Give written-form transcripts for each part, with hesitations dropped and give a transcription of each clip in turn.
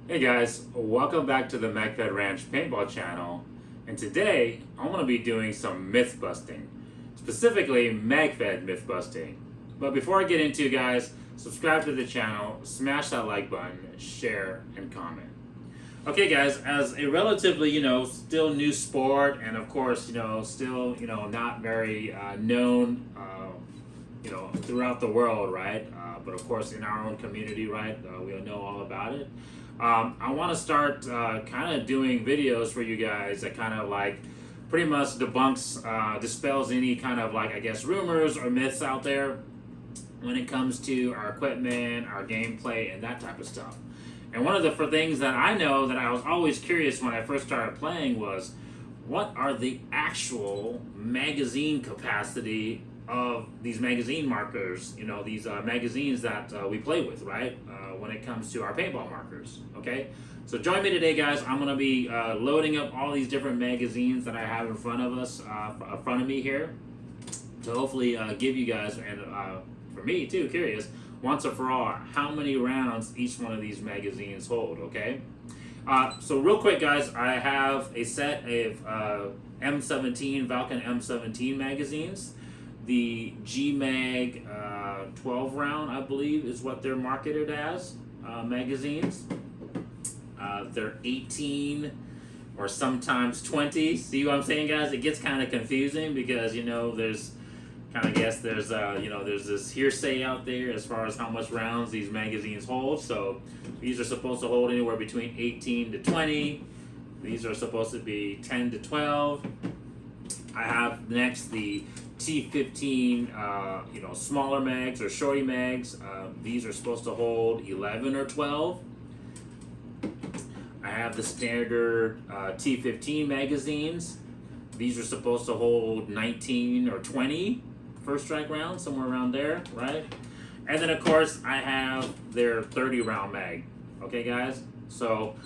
Hey guys, welcome back to the Magfed Ranch Paintball channel, and today I'm going to be doing some myth busting, specifically Magfed myth busting. But before I get into it, guys, subscribe to the channel, smash that like button, share, and comment. Okay guys, as a relatively, still new sport, and of course, still, not very known, throughout the world, right? But of course, in our own community, right, we know all about it. I want to start kind of doing videos for you guys that kind of like pretty much debunks, dispels any kind of like, I guess, rumors or myths out there when it comes to our equipment, our gameplay, and that type of stuff. And one of the things that I know that I was always curious when I first started playing was, what are the actual magazine capacity of these magazine markers, these magazines that we play with, right? When it comes to our paintball markers, okay? So join me today, guys. I'm gonna be loading up all these different magazines that I have in front of us, in front of me here, to hopefully give you guys, and for me too, curious, once and for all, how many rounds each one of these magazines hold, okay? So real quick, guys, I have a set of M17, Falcon M17 magazines. The G-Mag 12 round, I believe, is what they're marketed as, magazines. They're 18 or sometimes 20. See what I'm saying, guys? It gets kind of confusing because, there's there's this hearsay out there as far as how much rounds these magazines hold. So these are supposed to hold anywhere between 18 to 20. These are supposed to be 10 to 12. I have next the T15, smaller mags or shorty mags. These are supposed to hold 11 or 12. I have the standard T15 magazines. These are supposed to hold 19 or 20 first strike rounds, somewhere around there, right? And then of course I have their 30 round mag. Okay, guys? So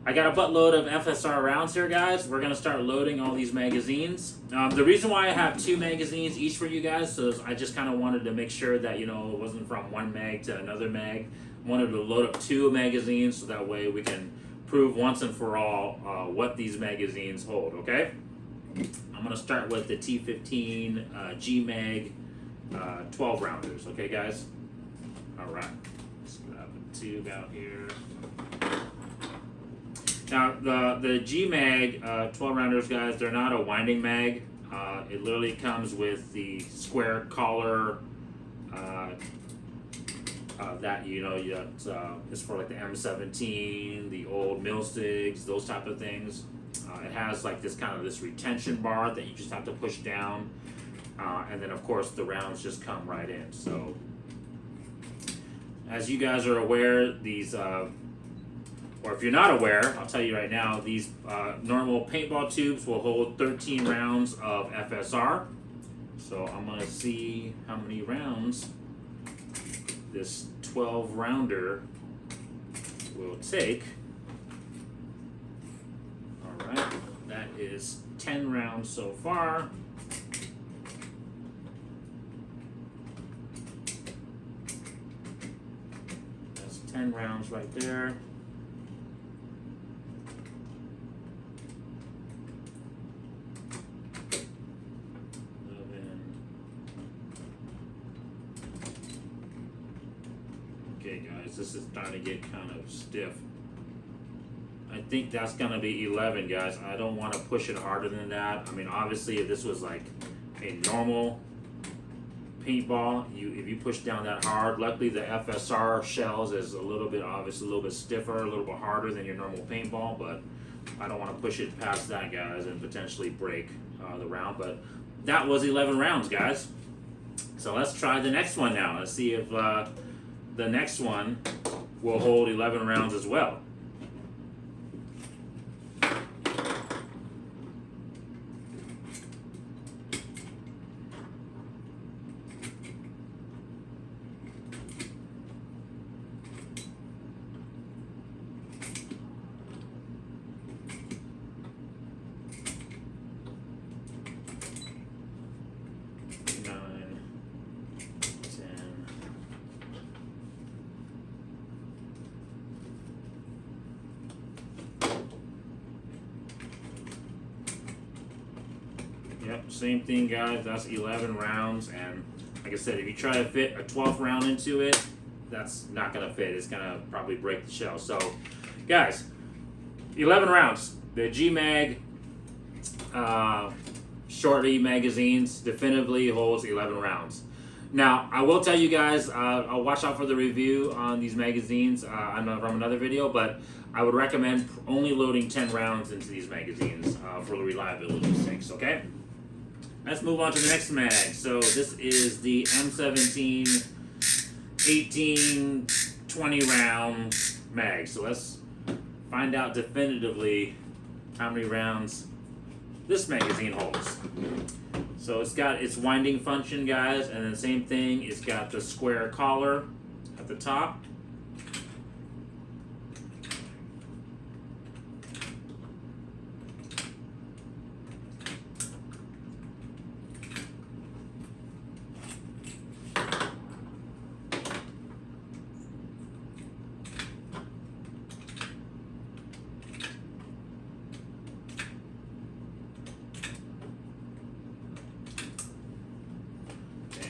I got a buttload of FSR rounds here, guys. We're going to start loading all these magazines. The reason why I have two magazines each for you guys is I just kind of wanted to make sure that, it wasn't from one mag to another mag. I wanted to load up two magazines so that way we can prove once and for all what these magazines hold, okay? I'm going to start with the T15 G-Mag 12 rounders, okay, guys? All right. Let's grab a tube out here. Now, the G-Mag 12 rounders, guys, they're not a winding mag. It literally comes with the square collar that, is for like the M17, the old Millstigs, those type of things. It has like this retention bar that you just have to push down. And then, of course, the rounds just come right in. So, as you guys are aware, these... or if you're not aware, I'll tell you right now, these normal paintball tubes will hold 13 rounds of FSR. So I'm going to see how many rounds this 12 rounder will take. Alright, that is 10 rounds so far. That's 10 rounds right there. Okay, guys, this is starting to get kind of stiff. I think that's going to be 11, guys. I don't want to push it harder than that. I mean, obviously, if this was like a normal paintball, if you push down that hard, luckily the FSR shells is a little bit, obviously, a little bit stiffer, a little bit harder than your normal paintball, but I don't want to push it past that, guys, and potentially break the round. But that was 11 rounds, guys. So let's try the next one now. Let's see if the next one will hold 11 rounds as well. Yep, same thing, guys. That's 11 rounds, and like I said, if you try to fit a 12th round into it, that's not gonna fit. It's gonna probably break the shell. So, guys, 11 rounds. The G-Mag Shorty magazines definitively holds 11 rounds. Now, I will tell you guys, I'll watch out for the review on these magazines from another video, but I would recommend only loading 10 rounds into these magazines for the reliability sakes, okay? Let's move on to the next mag. So this is the M17 18, 20 round mag. So let's find out definitively how many rounds this magazine holds. So it's got its winding function, guys, and then same thing, it's got the square collar at the top.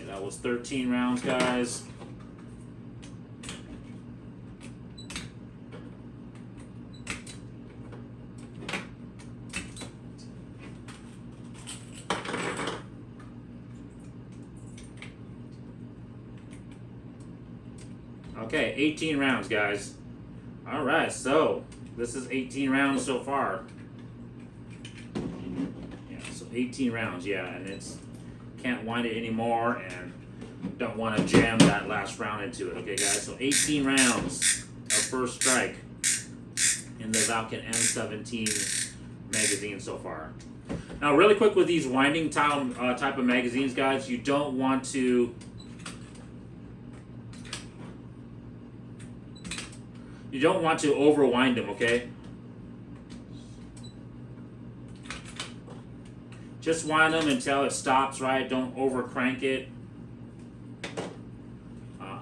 That was 13 rounds, guys. Okay, 18 rounds, guys. All right, so this is 18 rounds so far. Yeah, so 18 rounds, yeah, and it's can't wind it anymore and don't want to jam that last round into it. Okay, guys, so 18 rounds of first strike in the Valken M17 magazine so far. Now, really quick with these winding type of magazines, guys, you don't want to overwind them, okay? Just wind them until it stops, right? Don't over crank it.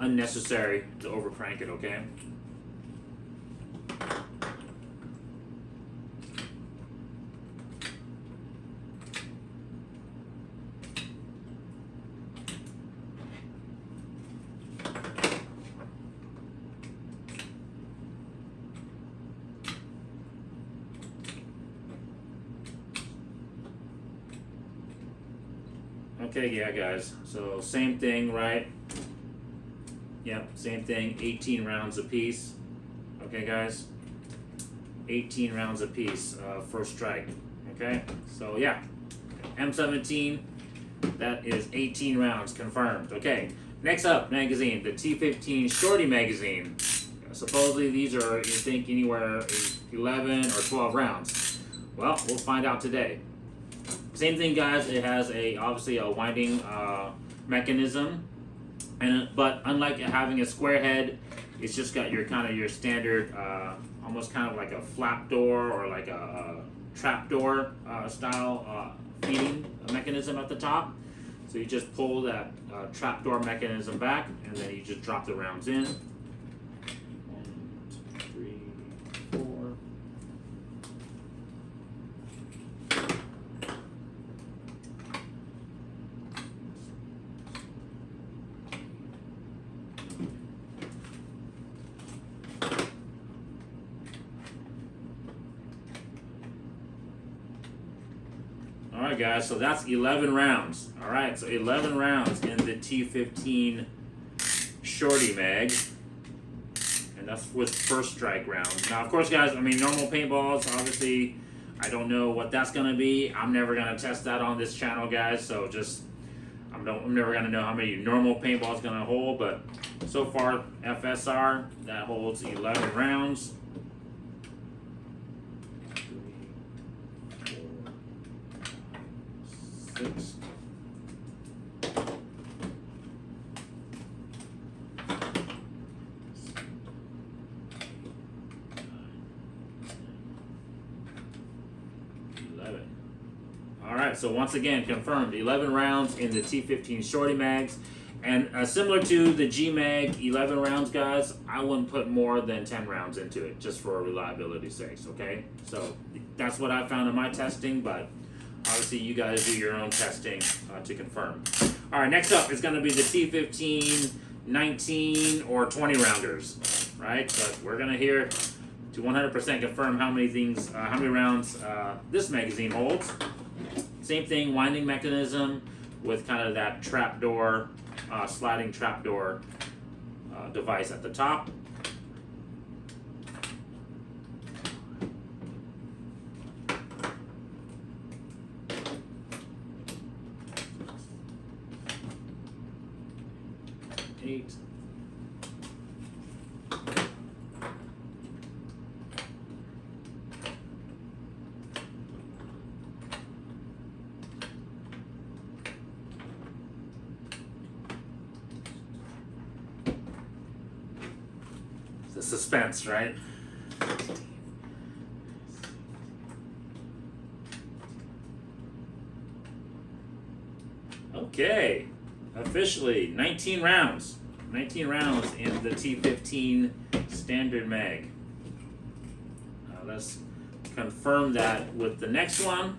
Unnecessary to over crank it, okay? Okay, yeah, guys. So same thing, right? Yep, same thing. 18 rounds apiece. Okay, guys. 18 rounds apiece. First strike. Okay. So yeah, M17. That is 18 rounds confirmed. Okay. Next up, magazine, the T15 Shorty magazine. Supposedly these are, you think, anywhere 11 or 12 rounds. Well, we'll find out today. Same thing, guys. It has obviously a winding mechanism, but unlike having a square head, it's just got your your standard, almost kind of like a flap door or like a trap door style feeding mechanism at the top. So you just pull that trap door mechanism back, and then you just drop the rounds in. 1, 2, 3, 4. Alright, guys, so that's 11 rounds. Alright, so 11 rounds in the T15 Shorty mag. And that's with first strike rounds. Now, of course, guys, I mean, normal paintballs, obviously, I don't know what that's going to be. I'm never going to test that on this channel, guys, so just, I'm never going to know how many normal paintballs going to hold, but so far, FSR, that holds 11 rounds. 6. Alright, so once again, confirmed, 11 rounds in the T15 Shorty mags. And similar to the G-Mag, 11 rounds, guys, I wouldn't put more than 10 rounds into it, just for reliability sakes, okay? So that's what I found in my testing, but Obviously, you guys do your own testing to confirm. All right, next up is going to be the T15, 19, or 20 rounders, right? But we're going to hear to 100% confirm how many rounds this magazine holds. Same thing, winding mechanism with kind of that trapdoor, sliding trapdoor device at the top. Eight. The suspense, right? Okay, officially 19 rounds. 19 rounds in the T15 standard mag. Let's confirm that with the next one.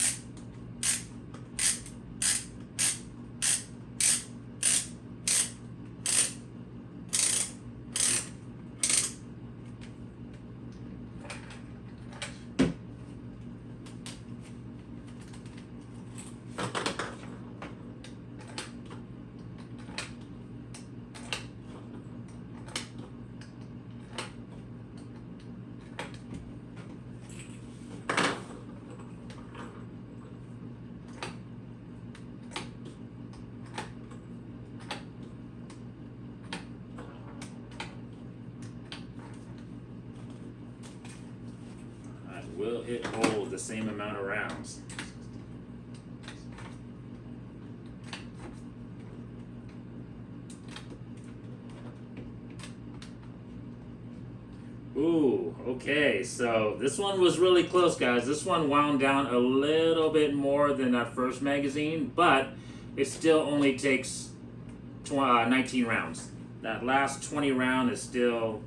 Will it hold the same amount of rounds? Ooh, okay, so this one was really close, guys. This one wound down a little bit more than that first magazine, but it still only takes 19 rounds. That last 20 round is still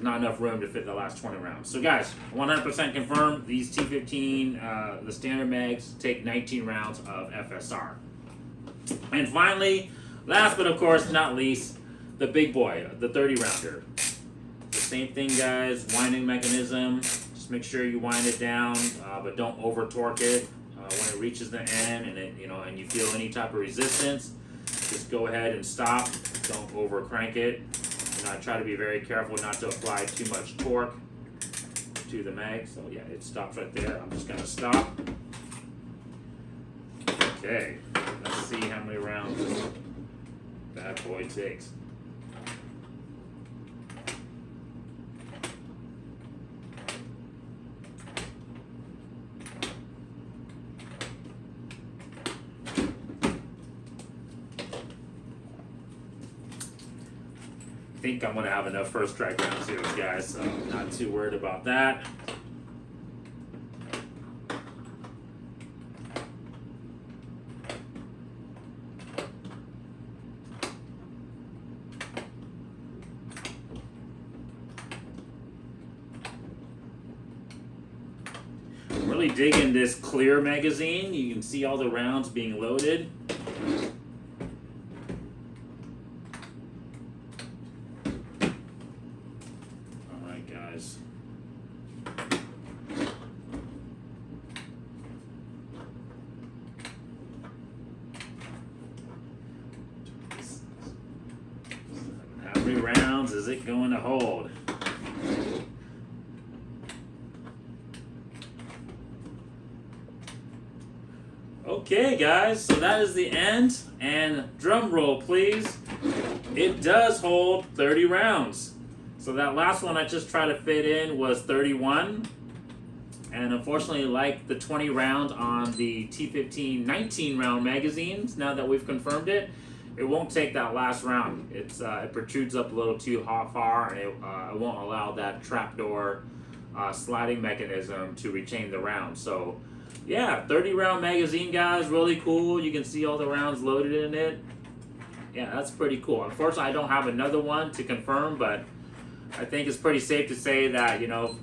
not enough room to fit the last 20 rounds. So guys, 100% confirmed, these T15, the standard mags, take 19 rounds of FSR. And finally, last but of course not least, the big boy, the 30 rounder. The same thing, guys, winding mechanism. Just make sure you wind it down, but don't over torque it. When it reaches the end and and you feel any type of resistance, just go ahead and stop. Don't over crank it. I try to be very careful not to apply too much torque to the mag. So yeah, it stops right there. I'm just gonna stop. Okay, let's see how many rounds this bad boy takes. I think I'm going to have enough first strike rounds here, guys, so I'm not too worried about that. I'm really digging this clear magazine. You can see all the rounds being loaded. How many rounds is it going to hold? Okay, guys, so that is the end. And drum roll, please. It does hold 30 rounds. So that last one I just tried to fit in was 31. And unfortunately, like the 20 round on the T15 19 round magazines, now that we've confirmed it, it won't take that last round. It protrudes up a little too far, and it won't allow that trapdoor sliding mechanism to retain the round. So yeah, 30 round magazine, guys, really cool. You can see all the rounds loaded in it. Yeah, that's pretty cool. Unfortunately, I don't have another one to confirm, but I think it's pretty safe to say that, you know,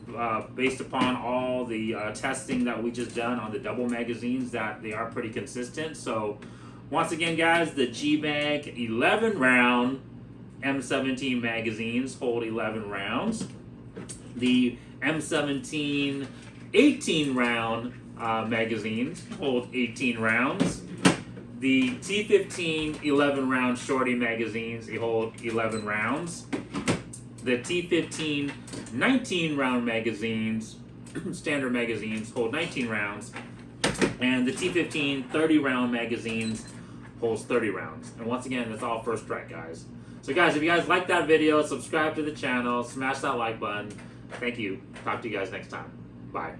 based upon all the testing that we just done on the double magazines, that they are pretty consistent. So once again, guys, the G-Mag 11 round M17 magazines hold 11 rounds. The M17 18 round magazines hold 18 rounds. The T15 11 round shorty magazines hold 11 rounds. The T15 19 round magazines, standard magazines, hold 19 rounds. And the T15 30 round magazines holds 30 rounds. And once again, that's all first strike, guys. So guys, if you guys like that video, subscribe to the channel, smash that like button. Thank you. Talk to you guys next time. Bye.